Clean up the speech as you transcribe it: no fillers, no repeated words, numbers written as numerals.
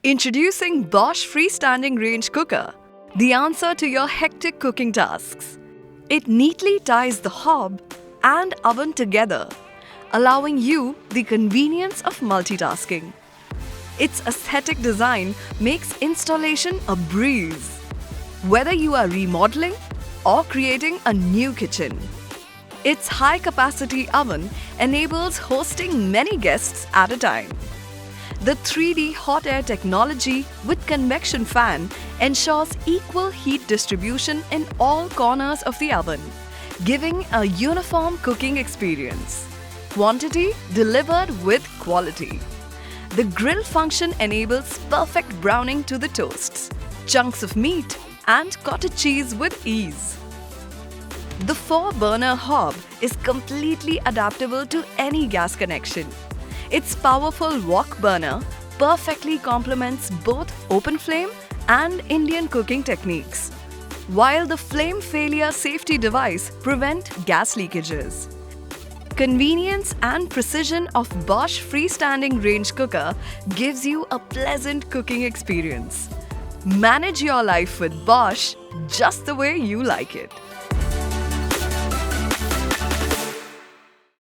Introducing Bosch Freestanding RangeCooker, the answer to your hectic cooking tasks. It neatly ties the hob and oven together, allowing you the convenience of multitasking. Its aesthetic design makes installation a breeze, whether you are remodeling or creating a new kitchen. Its high-capacity oven enables hosting many guests at a time. The 3D hot air technology with convection fan ensures equal heat distribution in all corners of the oven, giving a uniform cooking experience. Quantity delivered with quality. The grill function enables perfect browning to the toasts, chunks of meat, and cottage cheese with ease. The 4-burner hob is completely adaptable to any gas connection. Its powerful wok burner perfectly complements both open flame and Indian cooking techniques, while the flame failure safety device prevents gas leakages. Convenience and precision of Bosch Freestanding RangeCooker gives you a pleasant cooking experience. Manage your life with Bosch just the way you like it.